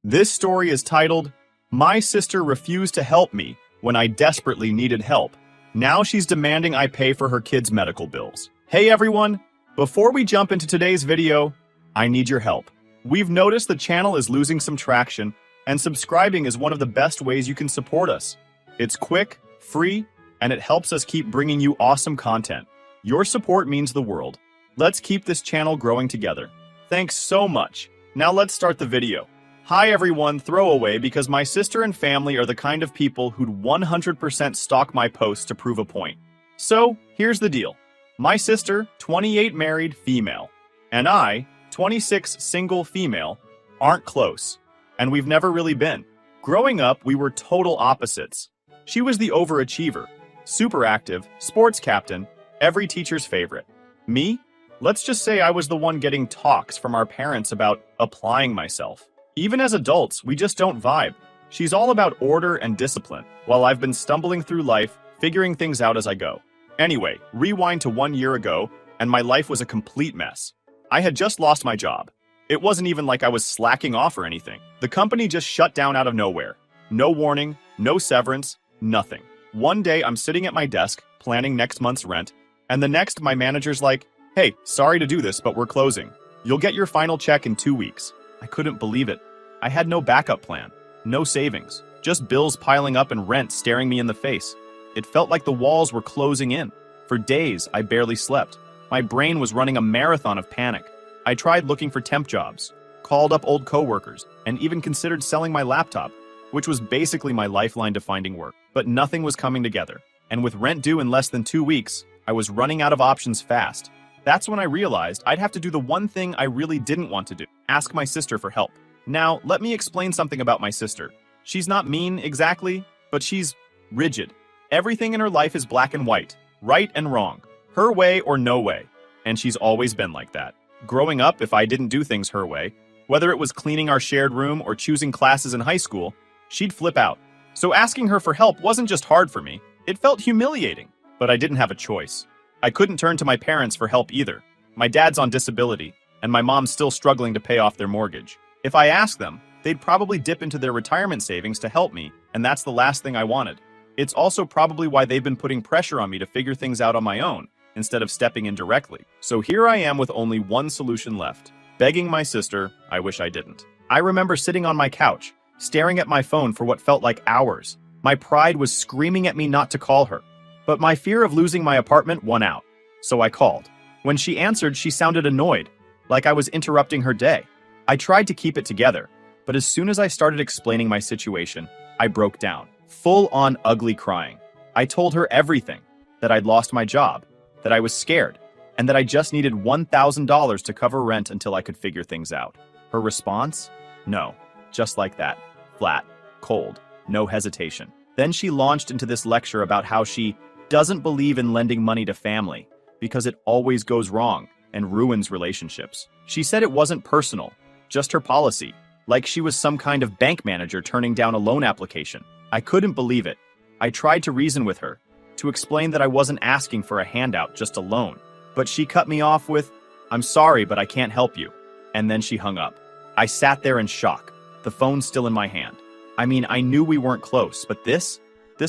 This story is titled, My Sister Refused to Help Me When I Desperately Needed Help. Now she's demanding I pay for her kids' medical bills. Hey everyone! Before we jump into today's video, I need your help. We've noticed the channel is losing some traction, and subscribing is one of the best ways you can support us. It's quick, free, and it helps us keep bringing you awesome content. Your support means the world. Let's keep this channel growing together. Thanks so much. Now let's start the video. Hi everyone, throwaway because my sister and family are the kind of people who'd 100% stalk my posts to prove a point. So, here's the deal. My sister, 28 married female, and I, 26 single female, aren't close. And we've never really been. Growing up, we were total opposites. She was the overachiever, super active, sports captain, every teacher's favorite. Me? Let's just say I was the one getting talks from our parents about applying myself. Even as adults, we just don't vibe. She's all about order and discipline, while I've been stumbling through life, figuring things out as I go. Anyway, rewind to 1 year ago, and my life was a complete mess. I had just lost my job. It wasn't even like I was slacking off or anything. The company just shut down out of nowhere. No warning, no severance, nothing. One day, I'm sitting at my desk, planning next month's rent, and the next, my manager's like, "Hey, sorry to do this, but we're closing. You'll get your final check in 2 weeks." I couldn't believe it. I had no backup plan, no savings, just bills piling up and rent staring me in the face. It felt like the walls were closing in. For days, I barely slept. My brain was running a marathon of panic. I tried looking for temp jobs, called up old coworkers, and even considered selling my laptop, which was basically my lifeline to finding work. But nothing was coming together. And with rent due in less than 2 weeks, I was running out of options fast. That's when I realized I'd have to do the one thing I really didn't want to do, ask my sister for help. Now, let me explain something about my sister. She's not mean exactly, but she's rigid. Everything in her life is black and white, right and wrong, her way or no way. And she's always been like that. Growing up, if I didn't do things her way, whether it was cleaning our shared room or choosing classes in high school, she'd flip out. So asking her for help wasn't just hard for me, it felt humiliating. But I didn't have a choice. I couldn't turn to my parents for help either. My dad's on disability, and my mom's still struggling to pay off their mortgage. If I asked them, they'd probably dip into their retirement savings to help me, and that's the last thing I wanted. It's also probably why they've been putting pressure on me to figure things out on my own, instead of stepping in directly. So here I am with only one solution left, begging my sister, I wish I didn't. I remember sitting on my couch, staring at my phone for what felt like hours. My pride was screaming at me not to call her. But my fear of losing my apartment won out, so I called. When she answered, she sounded annoyed, like I was interrupting her day. I tried to keep it together, but as soon as I started explaining my situation, I broke down, full-on ugly crying. I told her everything, that I'd lost my job, that I was scared, and that I just needed $1,000 to cover rent until I could figure things out. Her response? No, just like that, flat, cold, no hesitation. Then she launched into this lecture about how she doesn't believe in lending money to family because it always goes wrong and ruins relationships. She said it wasn't personal, just her policy, like she was some kind of bank manager turning down a loan application. I couldn't believe it. I tried to reason with her, to explain that I wasn't asking for a handout, just a loan. But she cut me off with, "I'm sorry, but I can't help you." And then she hung up. I sat there in shock, the phone still in my hand. I mean, I knew we weren't close, but this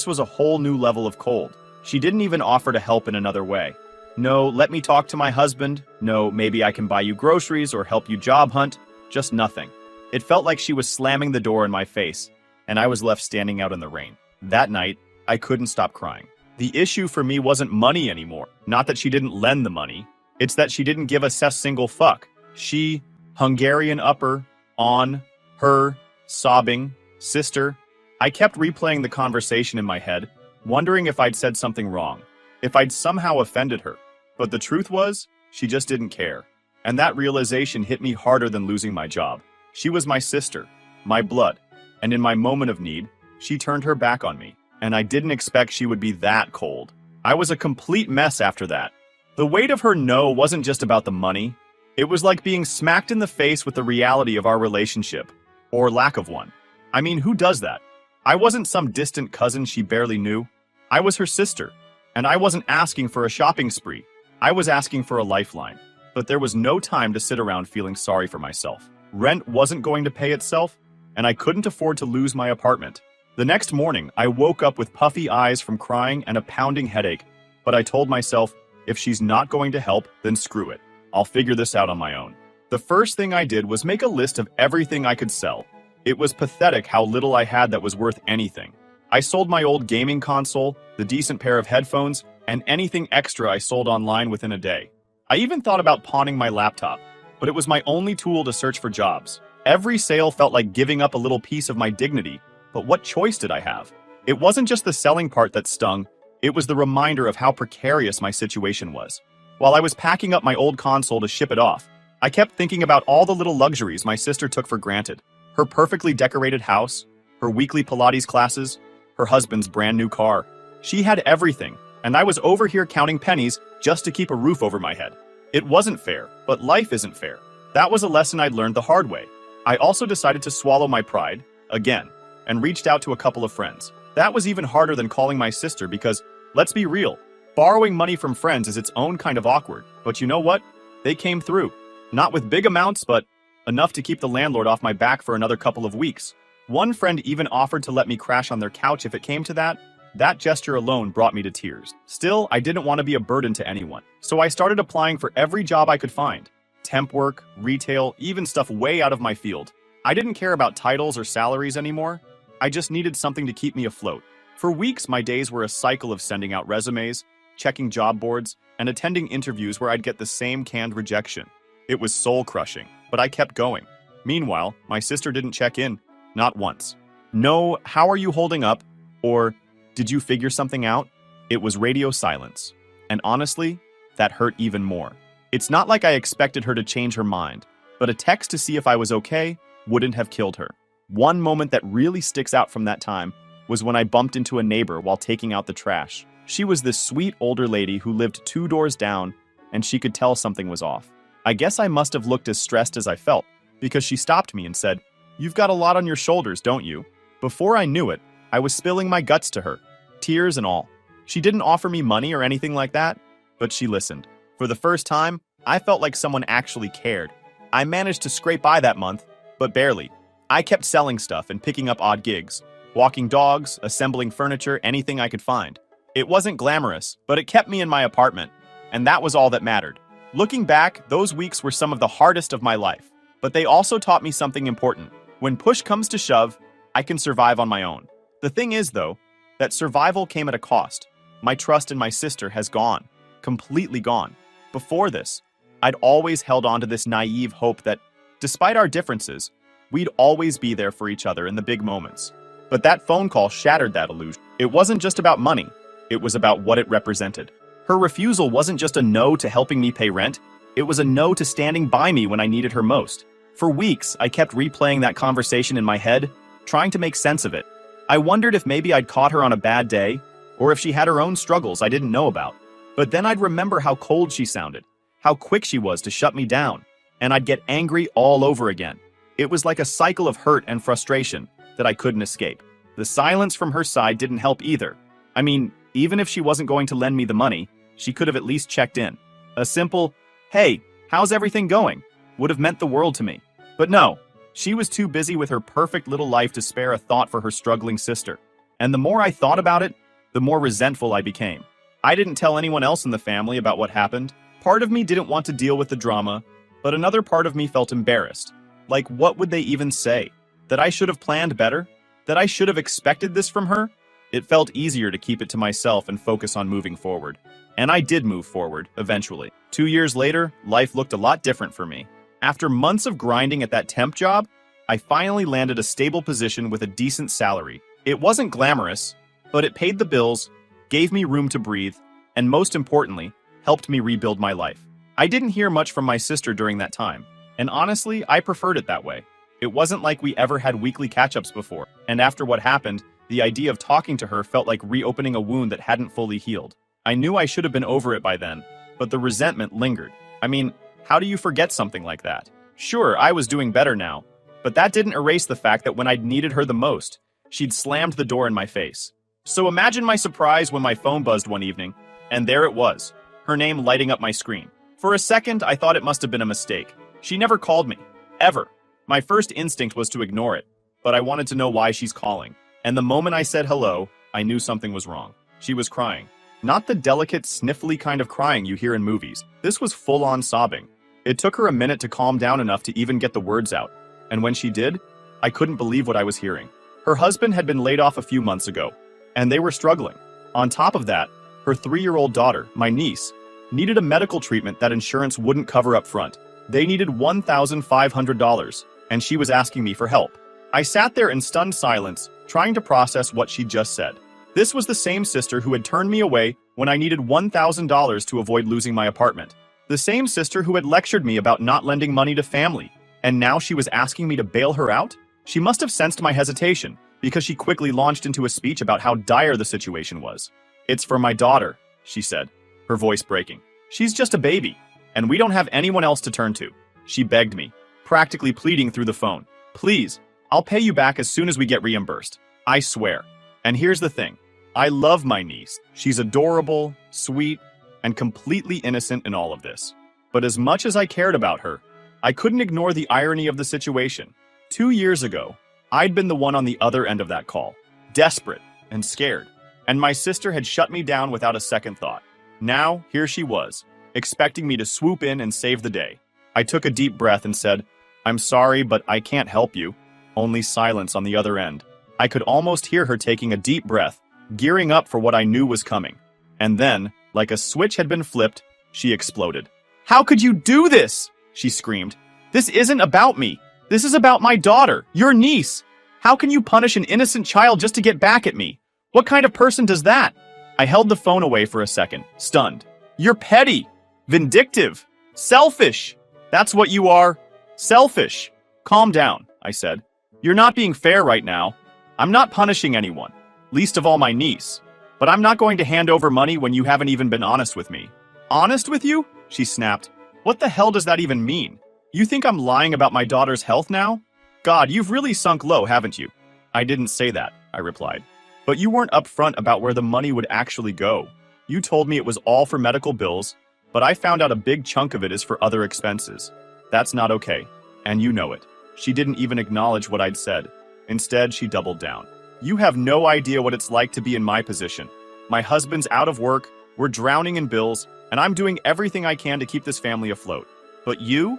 was a whole new level of cold. She didn't even offer to help in another way. No, let me talk to my husband. No, maybe I can buy you groceries or help you job hunt. Just nothing. It felt like she was slamming the door in my face, and I was left standing out in the rain. That night, I couldn't stop crying. The issue for me wasn't money anymore. Not that she didn't lend the money. It's that she didn't give a single fuck. She, Hungarian upper, on, her, sobbing, sister. I kept replaying the conversation in my head, wondering if I'd said something wrong, if I'd somehow offended her. But the truth was, she just didn't care. And that realization hit me harder than losing my job. She was my sister, my blood, and in my moment of need, she turned her back on me. And I didn't expect she would be that cold. I was a complete mess after that. The weight of her no wasn't just about the money. It was like being smacked in the face with the reality of our relationship, or lack of one. I mean, who does that? I wasn't some distant cousin she barely knew. I was her sister, and I wasn't asking for a shopping spree. I was asking for a lifeline. But there was no time to sit around feeling sorry for myself. Rent wasn't going to pay itself. and I couldn't afford to lose my apartment. The next morning, I woke up with puffy eyes from crying and a pounding headache, but I told myself, if she's not going to help, then screw it. I'll figure this out on my own. The first thing I did was make a list of everything I could sell. It was pathetic how little I had that was worth anything. I sold my old gaming console, the decent pair of headphones, and anything extra I sold online within a day. I even thought about pawning my laptop, but it was my only tool to search for jobs. Every sale felt like giving up a little piece of my dignity, but what choice did I have? It wasn't just the selling part that stung, it was the reminder of how precarious my situation was. While I was packing up my old console to ship it off, I kept thinking about all the little luxuries my sister took for granted. Her perfectly decorated house, her weekly Pilates classes, her husband's brand new car. She had everything, and I was over here counting pennies just to keep a roof over my head. It wasn't fair, but life isn't fair. That was a lesson I'd learned the hard way. I also decided to swallow my pride, again, and reached out to a couple of friends. That was even harder than calling my sister because, let's be real, borrowing money from friends is its own kind of awkward. But you know what? They came through. Not with big amounts, but enough to keep the landlord off my back for another couple of weeks. One friend even offered to let me crash on their couch if it came to that. That gesture alone brought me to tears. Still, I didn't want to be a burden to anyone, so I started applying for every job I could find. Temp work, retail, even stuff way out of my field. I didn't care about titles or salaries anymore. I just needed something to keep me afloat. For weeks, my days were a cycle of sending out resumes, checking job boards, and attending interviews where I'd get the same canned rejection. It was soul-crushing, but I kept going. Meanwhile, my sister didn't check in, not once. No, how are you holding up? Or, did you figure something out? It was radio silence. And honestly, that hurt even more. It's not like I expected her to change her mind, but a text to see if I was okay wouldn't have killed her. One moment that really sticks out from that time was when I bumped into a neighbor while taking out the trash. She was this sweet older lady who lived 2 doors down, and she could tell something was off. I guess I must have looked as stressed as I felt, because she stopped me and said, "You've got a lot on your shoulders, don't you?" Before I knew it, I was spilling my guts to her, tears and all. She didn't offer me money or anything like that, but she listened. For the first time, I felt like someone actually cared. I managed to scrape by that month, but barely. I kept selling stuff and picking up odd gigs, walking dogs, assembling furniture, anything I could find. It wasn't glamorous, but it kept me in my apartment, and that was all that mattered. Looking back, those weeks were some of the hardest of my life, but they also taught me something important. When push comes to shove, I can survive on my own. The thing is, though, that survival came at a cost. My trust in my sister has gone, completely gone. Before this, I'd always held on to this naive hope that, despite our differences, we'd always be there for each other in the big moments. But that phone call shattered that illusion. It wasn't just about money, it was about what it represented. Her refusal wasn't just a no to helping me pay rent, it was a no to standing by me when I needed her most. For weeks, I kept replaying that conversation in my head, trying to make sense of it. I wondered if maybe I'd caught her on a bad day, or if she had her own struggles I didn't know about. But then I'd remember how cold she sounded, how quick she was to shut me down, and I'd get angry all over again. It was like a cycle of hurt and frustration that I couldn't escape. The silence from her side didn't help either. I mean, even if she wasn't going to lend me the money, she could have at least checked in. A simple, "Hey, how's everything going?" would have meant the world to me. But no, she was too busy with her perfect little life to spare a thought for her struggling sister. And the more I thought about it, the more resentful I became. I didn't tell anyone else in the family about what happened. Part of me didn't want to deal with the drama, but another part of me felt embarrassed. Like, what would they even say? That I should have planned better? That I should have expected this from her? It felt easier to keep it to myself and focus on moving forward. And I did move forward, eventually. 2 years later, life looked a lot different for me. After months of grinding at that temp job, I finally landed a stable position with a decent salary. It wasn't glamorous, but it paid the bills, gave me room to breathe, and most importantly, helped me rebuild my life. I didn't hear much from my sister during that time, and honestly, I preferred it that way. It wasn't like we ever had weekly catch-ups before, and after what happened, the idea of talking to her felt like reopening a wound that hadn't fully healed. I knew I should have been over it by then, but the resentment lingered. I mean, how do you forget something like that? Sure, I was doing better now, but that didn't erase the fact that when I'd needed her the most, she'd slammed the door in my face. So imagine my surprise when my phone buzzed one evening, and there it was, her name lighting up my screen. For a second, I thought it must have been a mistake. She never called me, ever. My first instinct was to ignore it, but I wanted to know why she's calling. And the moment I said hello, I knew something was wrong. She was crying. Not the delicate, sniffly kind of crying you hear in movies. This was full-on sobbing. It took her a minute to calm down enough to even get the words out. And when she did, I couldn't believe what I was hearing. Her husband had been laid off a few months ago, and they were struggling. On top of that, her 3-year-old daughter, my niece, needed a medical treatment that insurance wouldn't cover up front. They needed $1,500, and she was asking me for help. I sat there in stunned silence, trying to process what she'd just said. This was the same sister who had turned me away when I needed $1,000 to avoid losing my apartment. The same sister who had lectured me about not lending money to family, and now she was asking me to bail her out? She must have sensed my hesitation, because she quickly launched into a speech about how dire the situation was. "It's for my daughter," she said, her voice breaking. "She's just a baby, and we don't have anyone else to turn to." She begged me, practically pleading through the phone. "Please, I'll pay you back as soon as we get reimbursed. I swear." And here's the thing. I love my niece. She's adorable, sweet, and completely innocent in all of this. But as much as I cared about her, I couldn't ignore the irony of the situation. 2 years ago, I'd been the one on the other end of that call, desperate and scared, and my sister had shut me down without a second thought. Now, here she was, expecting me to swoop in and save the day. I took a deep breath and said, "I'm sorry, but I can't help you." Only silence on the other end. I could almost hear her taking a deep breath, gearing up for what I knew was coming. And then, like a switch had been flipped, she exploded. "How could you do this?" she screamed. "This isn't about me. This is about my daughter, your niece. How can you punish an innocent child just to get back at me? What kind of person does that?" I held the phone away for a second, stunned. "You're petty, vindictive, selfish. That's what you are. Selfish." "Calm down," I said. "You're not being fair right now. I'm not punishing anyone, least of all my niece. But I'm not going to hand over money when you haven't even been honest with me." "Honest with you?" she snapped. "What the hell does that even mean? You think I'm lying about my daughter's health now? God, you've really sunk low, haven't you?" "I didn't say that," I replied. "But you weren't upfront about where the money would actually go. You told me it was all for medical bills, but I found out a big chunk of it is for other expenses. That's not okay, and you know it." She didn't even acknowledge what I'd said. Instead, she doubled down. "You have no idea what it's like to be in my position. My husband's out of work, we're drowning in bills, and I'm doing everything I can to keep this family afloat. But you're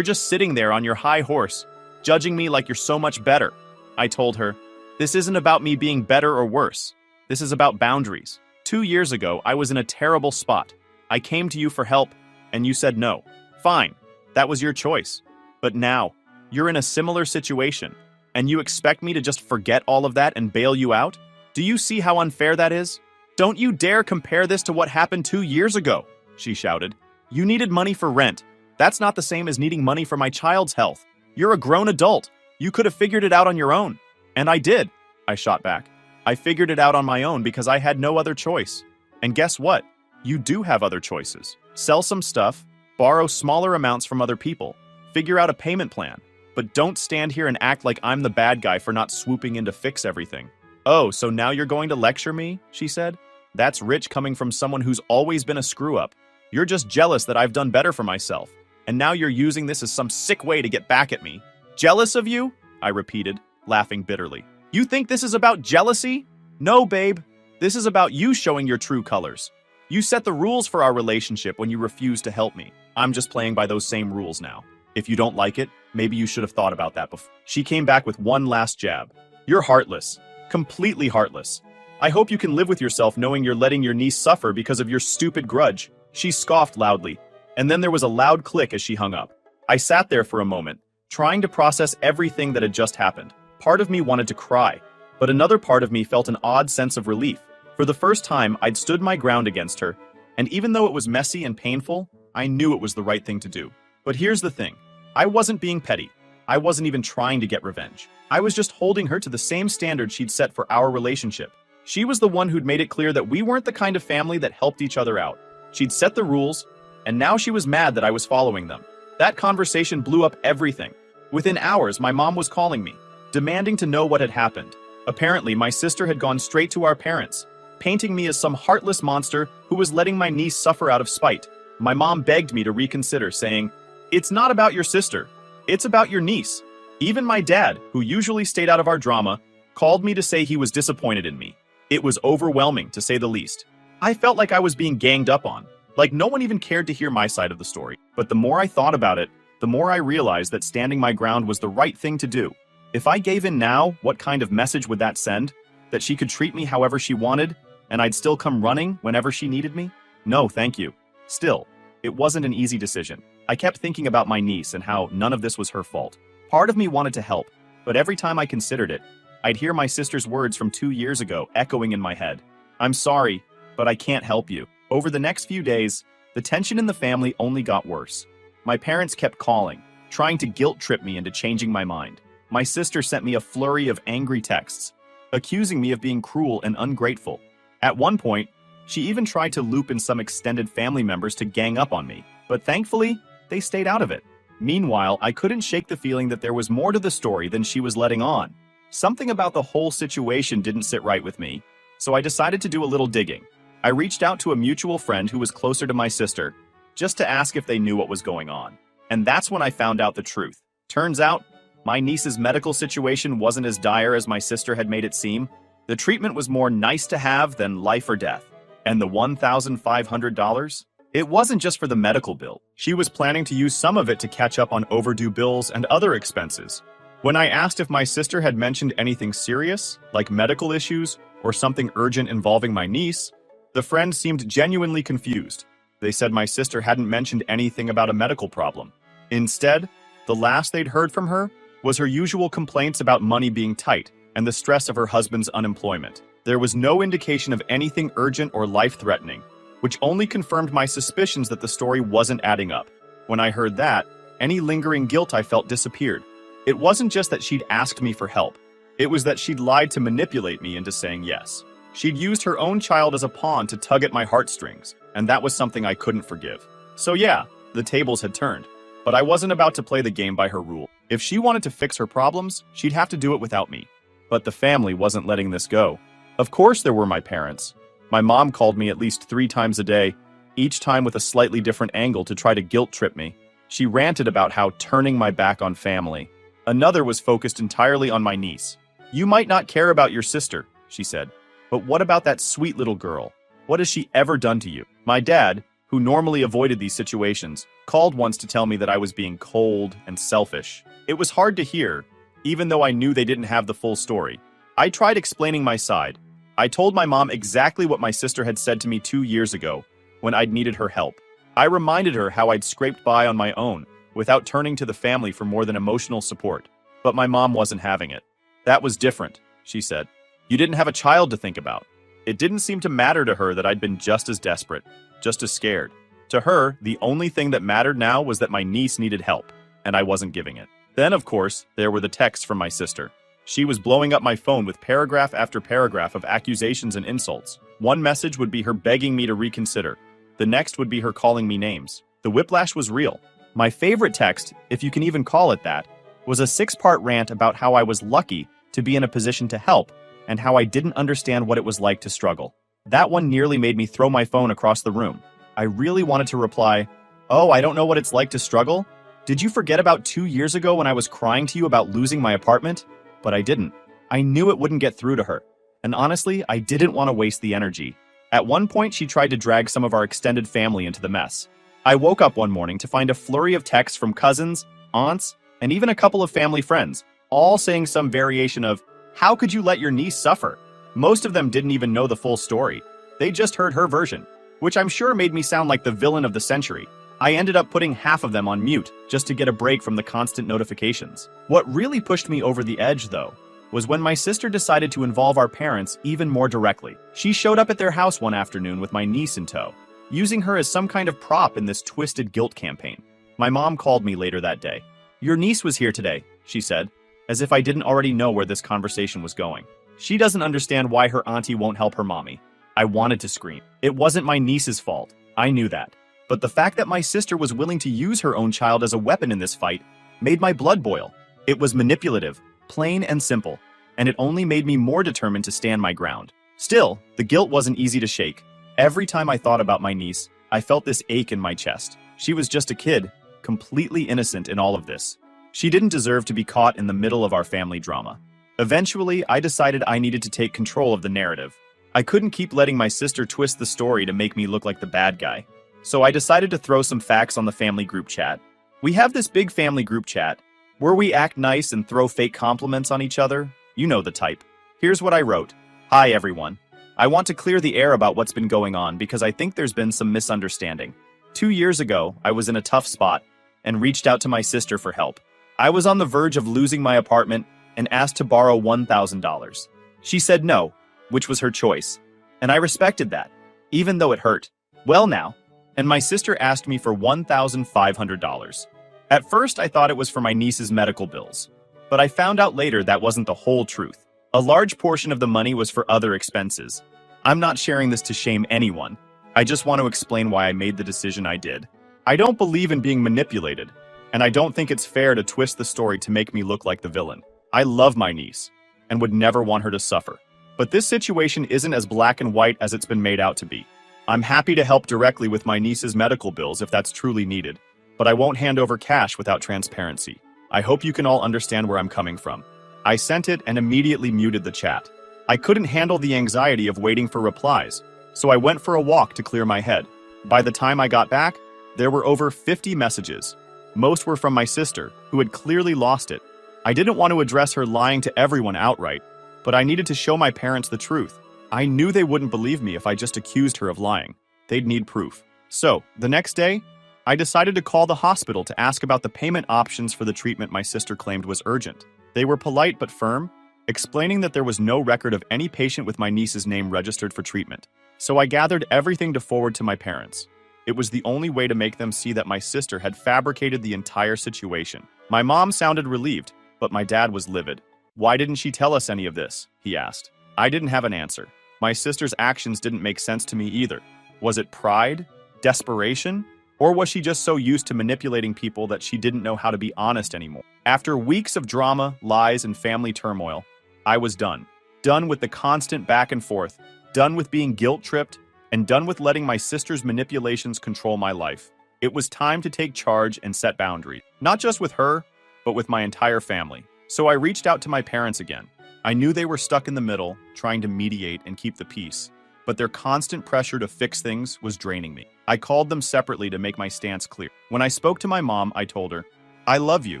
just sitting there on your high horse, judging me like you're so much better." I told her, "This isn't about me being better or worse. This is about boundaries. 2 years ago, I was in a terrible spot. I came to you for help, and you said no. Fine, that was your choice. But now, you're in a similar situation, and you expect me to just forget all of that and bail you out? Do you see how unfair that is? Don't you dare compare this to what happened 2 years ago," she shouted. "You needed money for rent. That's not the same as needing money for my child's health. You're a grown adult. You could have figured it out on your own." "And I did," I shot back. "I figured it out on my own because I had no other choice. And guess what? You do have other choices. Sell some stuff, borrow smaller amounts from other people, figure out a payment plan. But don't stand here and act like I'm the bad guy for not swooping in to fix everything." "Oh, so now you're going to lecture me?" she said. "That's rich coming from someone who's always been a screw-up. You're just jealous that I've done better for myself, and now you're using this as some sick way to get back at me." "Jealous of you?" I repeated, laughing bitterly. "You think this is about jealousy? No, babe. This is about you showing your true colors. You set the rules for our relationship when you refused to help me. I'm just playing by those same rules now. If you don't like it, maybe you should have thought about that before." She came back with one last jab. "You're heartless. Completely heartless. I hope you can live with yourself knowing you're letting your niece suffer because of your stupid grudge." She scoffed loudly, and then there was a loud click as she hung up. I sat there for a moment, trying to process everything that had just happened. Part of me wanted to cry, but another part of me felt an odd sense of relief. For the first time, I'd stood my ground against her, and even though it was messy and painful, I knew it was the right thing to do. But here's the thing. I wasn't being petty. I wasn't even trying to get revenge. I was just holding her to the same standard she'd set for our relationship. She was the one who'd made it clear that we weren't the kind of family that helped each other out. She'd set the rules, and now she was mad that I was following them. That conversation blew up everything. Within hours, my mom was calling me, demanding to know what had happened. Apparently, my sister had gone straight to our parents, painting me as some heartless monster who was letting my niece suffer out of spite. My mom begged me to reconsider, saying, "It's not about your sister. It's about your niece. Even my dad, who usually stayed out of our drama, called me to say he was disappointed in me. It was overwhelming, to say the least. I felt like I was being ganged up on, like no one even cared to hear my side of the story. But the more I thought about it, the more I realized that standing my ground was the right thing to do. If I gave in now, what kind of message would that send? That she could treat me however she wanted, and I'd still come running whenever she needed me? No, thank you. Still, it wasn't an easy decision. I kept thinking about my niece and how none of this was her fault. Part of me wanted to help, but every time I considered it, I'd hear my sister's words from 2 years ago echoing in my head. I'm sorry, but I can't help you. Over the next few days, the tension in the family only got worse. My parents kept calling, trying to guilt trip me into changing my mind. My sister sent me a flurry of angry texts, accusing me of being cruel and ungrateful. At one point, she even tried to loop in some extended family members to gang up on me, but thankfully, they stayed out of it. Meanwhile, I couldn't shake the feeling that there was more to the story than she was letting on. Something about the whole situation didn't sit right with me, so I decided to do a little digging. I reached out to a mutual friend who was closer to my sister, just to ask if they knew what was going on. And that's when I found out the truth. Turns out, my niece's medical situation wasn't as dire as my sister had made it seem. The treatment was more nice to have than life or death. And the $1,500? It wasn't just for the medical bill. She was planning to use some of it to catch up on overdue bills and other expenses. When I asked if my sister had mentioned anything serious, like medical issues or something urgent involving my niece, the friend seemed genuinely confused. They said my sister hadn't mentioned anything about a medical problem. Instead, the last they'd heard from her was her usual complaints about money being tight and the stress of her husband's unemployment. There was no indication of anything urgent or life-threatening, which only confirmed my suspicions that the story wasn't adding up. When I heard that, any lingering guilt I felt disappeared. It wasn't just that she'd asked me for help. It was that she'd lied to manipulate me into saying yes. She'd used her own child as a pawn to tug at my heartstrings, and that was something I couldn't forgive. So yeah, the tables had turned. But I wasn't about to play the game by her rule. If she wanted to fix her problems, she'd have to do it without me. But the family wasn't letting this go. Of course there were my parents. My mom called me at least 3 times a day, each time with a slightly different angle to try to guilt trip me. She ranted about how turning my back on family. Another was focused entirely on my niece. You might not care about your sister, she said, but what about that sweet little girl? What has she ever done to you? My dad, who normally avoided these situations, called once to tell me that I was being cold and selfish. It was hard to hear, even though I knew they didn't have the full story. I tried explaining my side. I told my mom exactly what my sister had said to me 2 years ago, when I'd needed her help. I reminded her how I'd scraped by on my own, without turning to the family for more than emotional support. But my mom wasn't having it. That was different, she said. You didn't have a child to think about. It didn't seem to matter to her that I'd been just as desperate, just as scared. To her, the only thing that mattered now was that my niece needed help, and I wasn't giving it. Then, of course, there were the texts from my sister. She was blowing up my phone with paragraph after paragraph of accusations and insults. One message would be her begging me to reconsider. The next would be her calling me names. The whiplash was real. My favorite text, if you can even call it that, was a 6-part rant about how I was lucky to be in a position to help and how I didn't understand what it was like to struggle. That one nearly made me throw my phone across the room. I really wanted to reply, "Oh, I don't know what it's like to struggle? Did you forget about 2 years ago when I was crying to you about losing my apartment?" But I didn't. I knew it wouldn't get through to her. And honestly, I didn't want to waste the energy. At one point, she tried to drag some of our extended family into the mess. I woke up one morning to find a flurry of texts from cousins, aunts, and even a couple of family friends, all saying some variation of, "How could you let your niece suffer?" Most of them didn't even know the full story. They just heard her version, which I'm sure made me sound like the villain of the century. I ended up putting half of them on mute just to get a break from the constant notifications. What really pushed me over the edge, though, was when my sister decided to involve our parents even more directly. She showed up at their house one afternoon with my niece in tow, using her as some kind of prop in this twisted guilt campaign. My mom called me later that day. "Your niece was here today," she said, as if I didn't already know where this conversation was going. "She doesn't understand why her auntie won't help her mommy." I wanted to scream. It wasn't my niece's fault. I knew that. But the fact that my sister was willing to use her own child as a weapon in this fight made my blood boil. It was manipulative, plain and simple, and it only made me more determined to stand my ground. Still, the guilt wasn't easy to shake. Every time I thought about my niece, I felt this ache in my chest. She was just a kid, completely innocent in all of this. She didn't deserve to be caught in the middle of our family drama. Eventually, I decided I needed to take control of the narrative. I couldn't keep letting my sister twist the story to make me look like the bad guy. So I decided to throw some facts on the family group chat. We have this big family group chat, where we act nice and throw fake compliments on each other. You know the type. Here's what I wrote. Hi everyone. I want to clear the air about what's been going on because I think there's been some misunderstanding. 2 years ago, I was in a tough spot and reached out to my sister for help. I was on the verge of losing my apartment and asked to borrow $1,000. She said no, which was her choice, and I respected that, even though it hurt. Well now, and my sister asked me for $1,500. At first, I thought it was for my niece's medical bills, but I found out later that wasn't the whole truth. A large portion of the money was for other expenses. I'm not sharing this to shame anyone. I just want to explain why I made the decision I did. I don't believe in being manipulated, and I don't think it's fair to twist the story to make me look like the villain. I love my niece, and would never want her to suffer. But this situation isn't as black and white as it's been made out to be. I'm happy to help directly with my niece's medical bills if that's truly needed, but I won't hand over cash without transparency. I hope you can all understand where I'm coming from. I sent it and immediately muted the chat. I couldn't handle the anxiety of waiting for replies, so I went for a walk to clear my head. By the time I got back, there were over 50 messages. Most were from my sister, who had clearly lost it. I didn't want to address her lying to everyone outright, but I needed to show my parents the truth. I knew they wouldn't believe me if I just accused her of lying. They'd need proof. So, the next day, I decided to call the hospital to ask about the payment options for the treatment my sister claimed was urgent. They were polite but firm, explaining that there was no record of any patient with my niece's name registered for treatment. So I gathered everything to forward to my parents. It was the only way to make them see that my sister had fabricated the entire situation. My mom sounded relieved, but my dad was livid. Why didn't she tell us any of this? He asked. I didn't have an answer. My sister's actions didn't make sense to me either. Was it pride? Desperation? Or was she just so used to manipulating people that she didn't know how to be honest anymore? After weeks of drama, lies, and family turmoil, I was done. Done with the constant back and forth. Done with being guilt-tripped, and done with letting my sister's manipulations control my life. It was time to take charge and set boundaries. Not just with her, but with my entire family. So I reached out to my parents again. I knew they were stuck in the middle, trying to mediate and keep the peace, but their constant pressure to fix things was draining me. I called them separately to make my stance clear. When I spoke to my mom, I told her, I love you,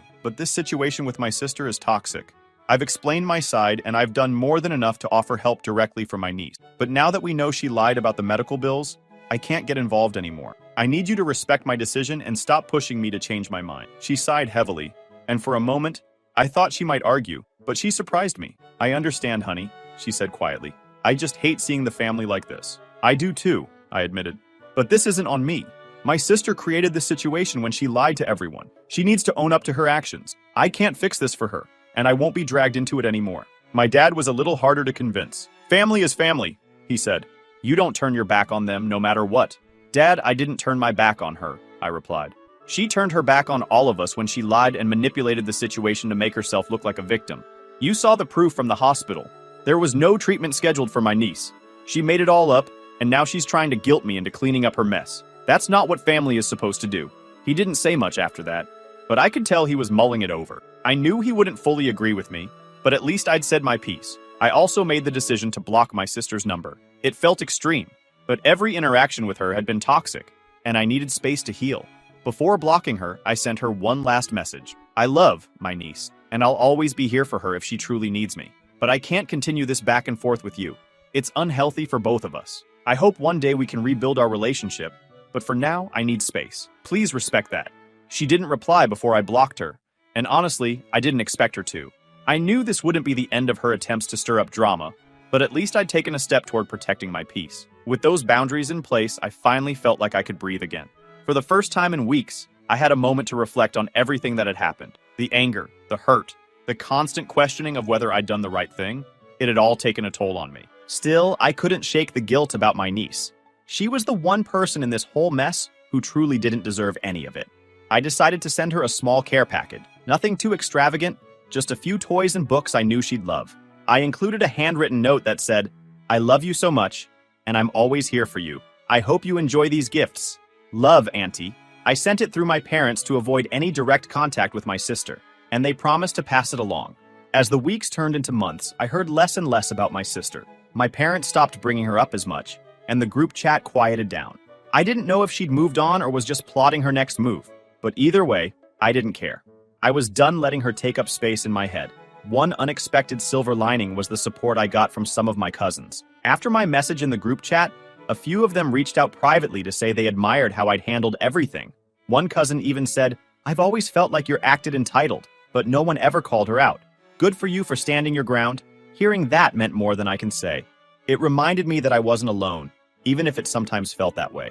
but this situation with my sister is toxic. I've explained my side, and I've done more than enough to offer help directly for my niece. But now that we know she lied about the medical bills, I can't get involved anymore. I need you to respect my decision and stop pushing me to change my mind. She sighed heavily, and for a moment, I thought she might argue, but she surprised me. I understand, honey, she said quietly. I just hate seeing the family like this. I do too, I admitted. But this isn't on me. My sister created this situation when she lied to everyone. She needs to own up to her actions. I can't fix this for her, and I won't be dragged into it anymore. My dad was a little harder to convince. Family is family, he said. You don't turn your back on them no matter what. Dad, I didn't turn my back on her, I replied. She turned her back on all of us when she lied and manipulated the situation to make herself look like a victim. You saw the proof from the hospital. There was no treatment scheduled for my niece. She made it all up, and now she's trying to guilt me into cleaning up her mess. That's not what family is supposed to do. He didn't say much after that, but I could tell he was mulling it over. I knew he wouldn't fully agree with me, but at least I'd said my piece. I also made the decision to block my sister's number. It felt extreme, but every interaction with her had been toxic, and I needed space to heal. Before blocking her, I sent her one last message. I love my niece, and I'll always be here for her if she truly needs me. But I can't continue this back and forth with you. It's unhealthy for both of us. I hope one day we can rebuild our relationship, but for now, I need space. Please respect that. She didn't reply before I blocked her, and honestly, I didn't expect her to. I knew this wouldn't be the end of her attempts to stir up drama, but at least I'd taken a step toward protecting my peace. With those boundaries in place, I finally felt like I could breathe again. For the first time in weeks, I had a moment to reflect on everything that had happened. The anger, the hurt, the constant questioning of whether I'd done the right thing. It had all taken a toll on me. Still, I couldn't shake the guilt about my niece. She was the one person in this whole mess who truly didn't deserve any of it. I decided to send her a small care package. Nothing too extravagant, just a few toys and books I knew she'd love. I included a handwritten note that said, I love you so much, and I'm always here for you. I hope you enjoy these gifts. Love, Auntie. I sent it through my parents to avoid any direct contact with my sister. and they promised to pass it along. As the weeks turned into months, I heard less and less about my sister. My parents stopped bringing her up as much, and the group chat quieted down. I didn't know if she'd moved on or was just plotting her next move, but either way, I didn't care. I was done letting her take up space in my head. One unexpected silver lining was the support I got from some of my cousins. After my message in the group chat, a few of them reached out privately to say they admired how I'd handled everything. One cousin even said, "I've always felt like you're acted entitled, but no one ever called her out. Good for you for standing your ground." Hearing that meant more than I can say. It reminded me that I wasn't alone, even if it sometimes felt that way.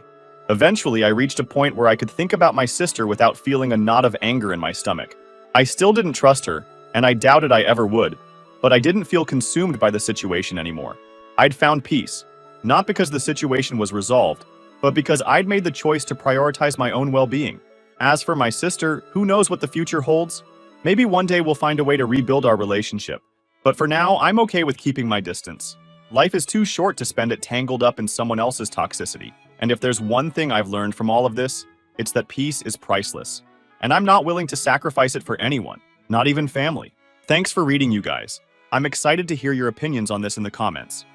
Eventually, I reached a point where I could think about my sister without feeling a knot of anger in my stomach. I still didn't trust her, and I doubted I ever would, but I didn't feel consumed by the situation anymore. I'd found peace, not because the situation was resolved, but because I'd made the choice to prioritize my own well-being. As for my sister, who knows what the future holds? Maybe one day we'll find a way to rebuild our relationship. But for now, I'm okay with keeping my distance. Life is too short to spend it tangled up in someone else's toxicity. And if there's one thing I've learned from all of this, it's that peace is priceless. And I'm not willing to sacrifice it for anyone, not even family. Thanks for reading, you guys. I'm excited to hear your opinions on this in the comments.